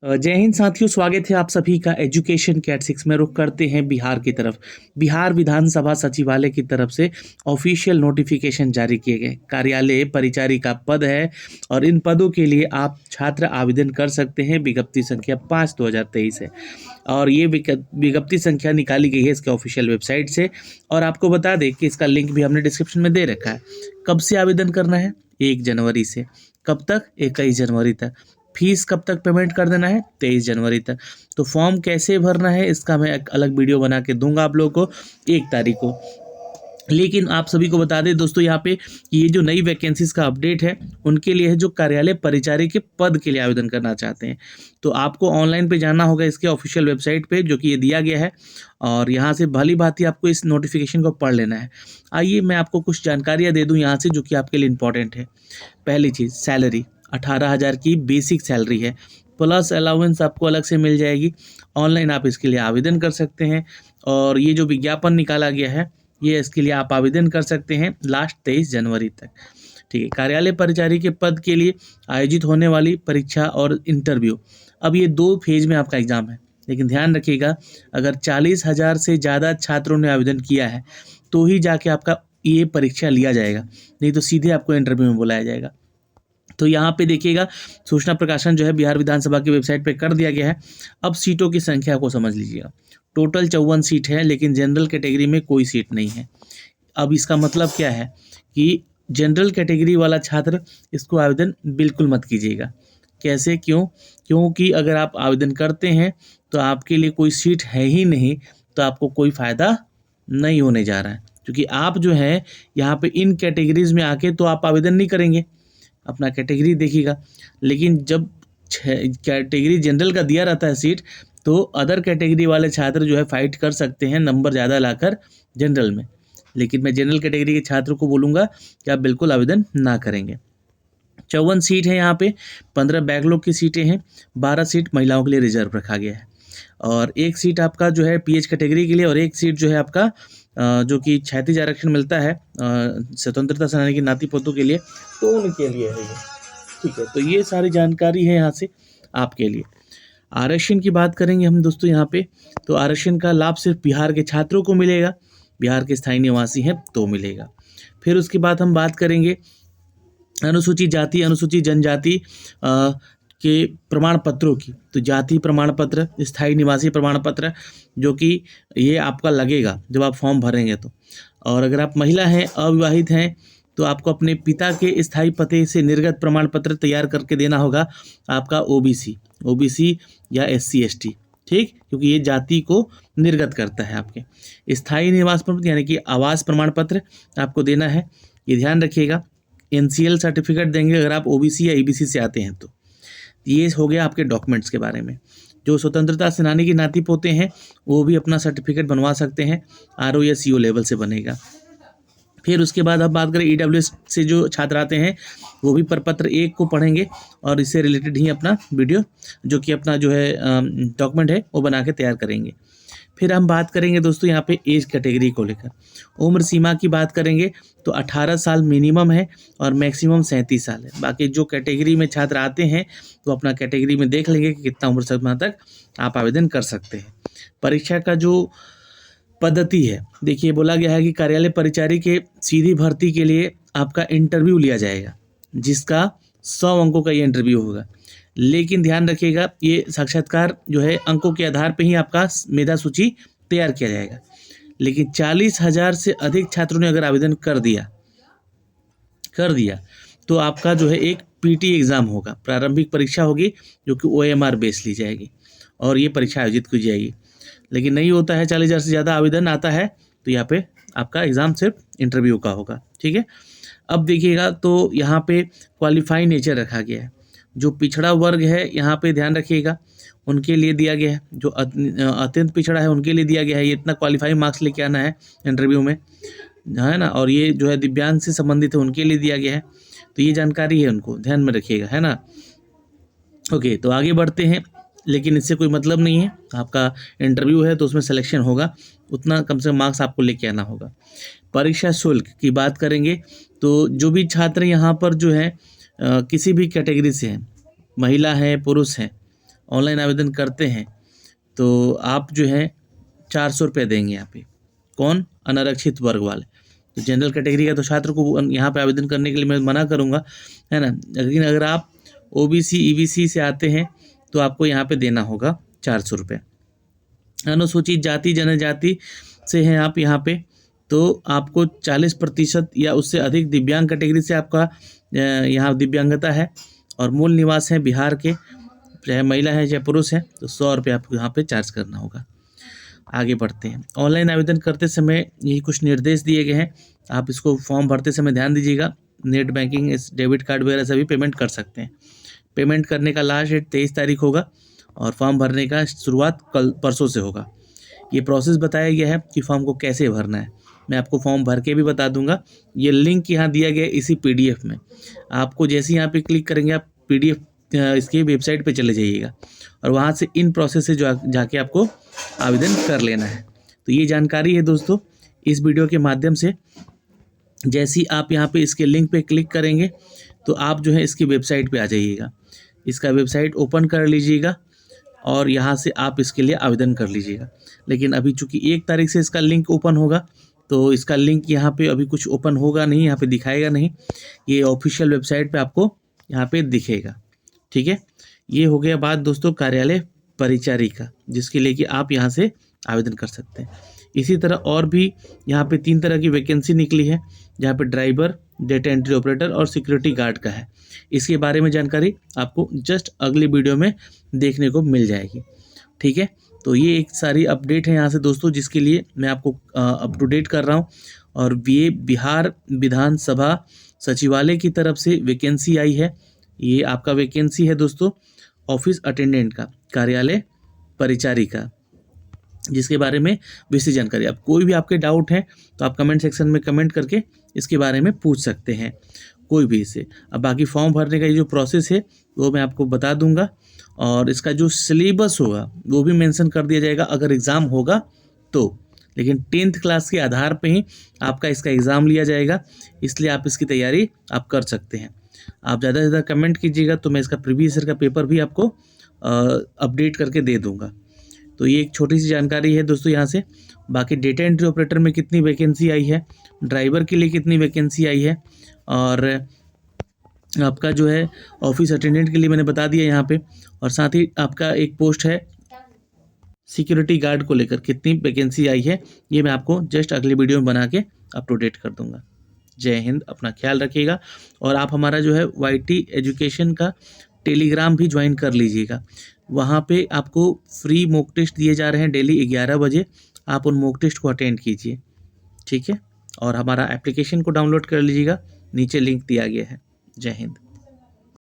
जय हिंद साथियों, स्वागत है आप सभी का एजुकेशन कैट 6 में। रुख करते हैं बिहार की तरफ। बिहार विधानसभा सचिवालय की तरफ से ऑफिशियल नोटिफिकेशन जारी किए गए। कार्यालय परिचारिका पद है और इन पदों के लिए आप छात्र आवेदन कर सकते हैं। विज्ञप्ति संख्या 5/2023 है और ये विज्ञप्ति संख्या निकाली गई है इसके ऑफिशियल वेबसाइट से। और आपको बता दें कि इसका लिंक भी हमने डिस्क्रिप्शन में दे रखा है। कब से आवेदन करना है? 1 जनवरी से। कब तक? 21 जनवरी तक। फीस कब तक पेमेंट कर देना है? 23 जनवरी तक। तो फॉर्म कैसे भरना है इसका मैं एक अलग वीडियो बना के दूंगा आप लोगों को 1 तारीख को। लेकिन आप सभी को बता दें दोस्तों यहाँ पे ये जो नई वैकेंसीज का अपडेट है उनके लिए है जो कार्यालय परिचारी के पद के लिए आवेदन करना चाहते हैं। तो आपको ऑनलाइन पे जाना होगा इसके ऑफिशियल वेबसाइट पे जो कि ये दिया गया है और यहाँ से भली भांति आपको इस नोटिफिकेशन को पढ़ लेना है। आइए मैं आपको कुछ जानकारियाँ दे दूँ यहाँ से जो कि आपके लिए इंपॉर्टेंट है। पहली चीज़, सैलरी 18,000 की बेसिक सैलरी है, प्लस अलाउंस आपको अलग से मिल जाएगी। ऑनलाइन आप इसके लिए आवेदन कर सकते हैं और ये जो विज्ञापन निकाला गया है ये इसके लिए आप आवेदन कर सकते हैं लास्ट 23 जनवरी तक। ठीक है। कार्यालय परिचारी के पद के लिए आयोजित होने वाली परीक्षा और इंटरव्यू, अब ये 2 फेज में आपका एग्जाम है। लेकिन ध्यान रखिएगा, अगर 40,000 से ज़्यादा छात्रों ने आवेदन किया है तो ही जाके आपका ये परीक्षा लिया जाएगा, नहीं तो सीधे आपको इंटरव्यू में बुलाया जाएगा। तो यहाँ पे देखिएगा सूचना प्रकाशन जो है बिहार विधानसभा की वेबसाइट पे कर दिया गया है। अब सीटों की संख्या को समझ लीजिएगा। टोटल 54 सीट है, लेकिन जनरल कैटेगरी में कोई सीट नहीं है। अब इसका मतलब क्या है कि जनरल कैटेगरी वाला छात्र इसको आवेदन बिल्कुल मत कीजिएगा। कैसे? क्यों? क्योंकि अगर आप आवेदन करते हैं तो आपके लिए कोई सीट है ही नहीं, तो आपको कोई फ़ायदा नहीं होने जा रहा है। क्योंकि आप जो है यहाँ पे इन कैटेगरीज में आके तो आप आवेदन नहीं करेंगे, अपना कैटेगरी देखिएगा। लेकिन जब कैटेगरी जनरल का दिया रहता है सीट, तो अदर कैटेगरी वाले छात्र जो है फाइट कर सकते हैं नंबर ज़्यादा लाकर जनरल में। लेकिन मैं जनरल कैटेगरी के छात्रों को बोलूँगा कि आप बिल्कुल आवेदन ना करेंगे। 54 सीट है यहाँ पे, 15 बैकलॉग की सीटें हैं, 12 सीट महिलाओं के लिए रिजर्व रखा गया है और 1 सीट आपका जो है पीएच कैटेगरी के लिए और 1 सीट जो है आपका जो कि क्षैतिज आरक्षण मिलता है स्वतंत्रता सेनानी की नाती पोतों के लिए, तो उनके लिए है ये। ठीक है, तो ये सारी जानकारी है यहाँ से आपके लिए। आरक्षण की बात करेंगे हम दोस्तों यहाँ पे, तो आरक्षण का लाभ सिर्फ बिहार के छात्रों को मिलेगा, बिहार के स्थायी निवासी हैं तो मिलेगा। फिर उसके बाद हम बात करेंगे अनुसूचित जाति अनुसूचित जनजाति के प्रमाण पत्रों की। तो जाति प्रमाण पत्र, स्थायी निवासी प्रमाण पत्र जो कि ये आपका लगेगा जब आप फॉर्म भरेंगे तो। और अगर आप महिला हैं, अविवाहित हैं, तो आपको अपने पिता के स्थायी पते से निर्गत प्रमाण पत्र तैयार करके देना होगा आपका ओबीसी या SC ST। ठीक, क्योंकि ये जाति को निर्गत करता है। आपके स्थायी निवास प्रमाण यानी कि आवास प्रमाण पत्र आपको देना है, ये ध्यान रखिएगा। NCL सर्टिफिकेट देंगे अगर आप OBC या EBC से आते हैं तो। ये हो गया आपके डॉक्यूमेंट्स के बारे में। जो स्वतंत्रता सेनानी की नाती पोते हैं वो भी अपना सर्टिफिकेट बनवा सकते हैं, RO या CO लेवल से बनेगा। फिर उसके बाद अब बात करें EWS से जो छात्र आते हैं वो भी प्रपत्र 1 को पढ़ेंगे और इससे रिलेटेड ही अपना वीडियो जो कि अपना जो है डॉक्यूमेंट है वो बना के तैयार करेंगे। फिर हम बात करेंगे दोस्तों यहाँ पे एज कैटेगरी को लेकर। उम्र सीमा की बात करेंगे तो 18 साल मिनिमम है और मैक्सिमम 37 साल है। बाकी जो कैटेगरी में छात्र आते हैं तो अपना कैटेगरी में देख लेंगे कि कितना उम्र सीमा तक आप आवेदन कर सकते हैं। परीक्षा का जो पद्धति है, देखिए बोला गया है कि कार्यालय परिचारी के सीधी भर्ती के लिए आपका इंटरव्यू लिया जाएगा, जिसका 100 अंकों का ये इंटरव्यू होगा। लेकिन ध्यान रखिएगा ये साक्षात्कार जो है अंकों के आधार पर ही आपका मेधा सूची तैयार किया जाएगा। लेकिन 40,000 से अधिक छात्रों ने अगर आवेदन कर दिया तो आपका जो है एक PT एग्ज़ाम होगा, प्रारंभिक परीक्षा होगी जो कि OMR बेस ली जाएगी और ये परीक्षा आयोजित की जाएगी। लेकिन नहीं होता है 40,000 से ज़्यादा आवेदन आता है तो यहाँ पे आपका एग्ज़ाम सिर्फ इंटरव्यू का होगा। ठीक है, अब देखिएगा तो यहाँ पे क्वालिफाई नेचर रखा गया है। जो पिछड़ा वर्ग है यहाँ पे ध्यान रखिएगा उनके लिए दिया गया है, जो अत्यंत पिछड़ा है उनके लिए दिया गया है। ये इतना क्वालिफाई मार्क्स लेके आना है इंटरव्यू में, है ना। और ये जो है दिव्यांग से संबंधित है उनके लिए दिया गया है, तो ये जानकारी है, उनको ध्यान में रखिएगा, है ना। ओके, तो आगे बढ़ते हैं। लेकिन इससे कोई मतलब नहीं है, आपका इंटरव्यू है तो उसमें सिलेक्शन होगा, उतना कम से कम मार्क्स आपको लेके आना होगा। परीक्षा शुल्क की बात करेंगे तो जो भी छात्र यहाँ पर जो है किसी भी कैटेगरी से हैं, महिला हैं, पुरुष हैं ऑनलाइन आवेदन करते हैं तो आप जो है 400 रुपये देंगे यहाँ पे। कौन? अनारक्षित वर्ग वाले। तो जनरल कैटेगरी का तो छात्र को यहाँ पे आवेदन करने के लिए मैं मना करूँगा, है ना। लेकिन अगर आप ओबीसी ईबीसी से आते हैं तो आपको यहाँ पे देना होगा 400 रुपये। अनुसूचित जाति जनजाति से हैं आप यहाँ पे तो आपको 40% या उससे अधिक दिव्यांग कैटेगरी से आपका यहाँ दिव्यांगता है और मूल निवास है बिहार के, चाहे महिला है चाहे पुरुष है, तो 100 रुपये आपको यहाँ पे चार्ज करना होगा। आगे बढ़ते हैं। ऑनलाइन आवेदन करते समय यही कुछ निर्देश दिए गए हैं, आप इसको फॉर्म भरते समय ध्यान दीजिएगा। नेट बैंकिंग, इस डेबिट कार्ड वगैरह से भी पेमेंट कर सकते हैं। पेमेंट करने का लास्ट डेट 23 तारीख होगा और फॉर्म भरने का शुरुआत कल परसों से होगा। ये प्रोसेस बताया गया है कि फॉर्म को कैसे भरना है, मैं आपको फॉर्म भर के भी बता दूंगा। ये लिंक यहाँ दिया गया है इसी पीडीएफ में। आपको जैसे यहाँ पे क्लिक करेंगे आप पीडीएफ इसकी वेबसाइट पे चले जाइएगा और वहाँ से इन प्रोसेस से जाके आपको आवेदन कर लेना है। तो ये जानकारी है दोस्तों इस वीडियो के माध्यम से। जैसे ही आप यहाँ पे इसके लिंक पे क्लिक करेंगे तो आप जो है इसकी वेबसाइट पे आ जाइएगा, इसका वेबसाइट ओपन कर लीजिएगा और यहाँ से आप इसके लिए आवेदन कर लीजिएगा। लेकिन अभी चूँकि 1 तारीख से इसका लिंक ओपन होगा तो इसका लिंक यहाँ पे अभी कुछ ओपन होगा नहीं, यहाँ पे दिखाएगा नहीं। ये ऑफिशियल वेबसाइट पे आपको यहाँ पे दिखेगा, ठीक है। ये हो गया बात दोस्तों कार्यालय परिचारिका, जिसके लिए कि आप यहाँ से आवेदन कर सकते हैं। इसी तरह और भी यहाँ पे 3 तरह की वैकेंसी निकली है, जहाँ पे ड्राइवर, डेटा एंट्री ऑपरेटर और सिक्योरिटी गार्ड का है। इसके बारे में जानकारी आपको जस्ट अगली वीडियो में देखने को मिल जाएगी, ठीक है। तो ये एक सारी अपडेट है यहाँ से दोस्तों, जिसके लिए मैं आपको अप टू डेट कर रहा हूँ। और ये बिहार विधानसभा सचिवालय की तरफ से वैकेंसी आई है। ये आपका वैकेंसी है दोस्तों ऑफिस अटेंडेंट का, कार्यालय परिचारिका, जिसके बारे में विशेष जानकारी। अब कोई भी आपके डाउट है तो आप कमेंट सेक्शन में कमेंट करके इसके बारे में पूछ सकते हैं कोई भी इसे। अब बाकी फॉर्म भरने का ये जो प्रोसेस है वो मैं आपको बता दूंगा और इसका जो सिलेबस होगा वो भी मेंशन कर दिया जाएगा अगर एग्ज़ाम होगा तो। लेकिन 10th क्लास के आधार पे ही आपका इसका एग्ज़ाम लिया जाएगा, इसलिए आप इसकी तैयारी आप कर सकते हैं। आप ज़्यादा से ज़्यादा कमेंट कीजिएगा तो मैं इसका प्रीवियस ईयर का पेपर भी आपको अपडेट करके दे दूंगा। तो ये एक छोटी सी जानकारी है दोस्तों यहाँ से। बाकी डेटा एंट्री ऑपरेटर में कितनी वैकेंसी आई है, ड्राइवर के लिए कितनी वैकेंसी आई है और आपका जो है ऑफिस अटेंडेंट के लिए मैंने बता दिया यहाँ पे। और साथ ही आपका एक पोस्ट है सिक्योरिटी गार्ड को लेकर कितनी वैकेंसी आई है, ये मैं आपको जस्ट अगली वीडियो में बना के अप टू डेट कर दूंगा। जय हिंद, अपना ख्याल रखिएगा। और आप हमारा जो है वाईटी एजुकेशन का टेलीग्राम भी ज्वाइन कर लीजिएगा। वहाँ पे आपको फ्री मॉक टेस्ट दिए जा रहे हैं डेली 11 बजे, आप उन मॉक टेस्ट को अटेंड कीजिए, ठीक है। और हमारा एप्लीकेशन को डाउनलोड कर लीजिएगा, नीचे लिंक दिया गया है। जय हिंद।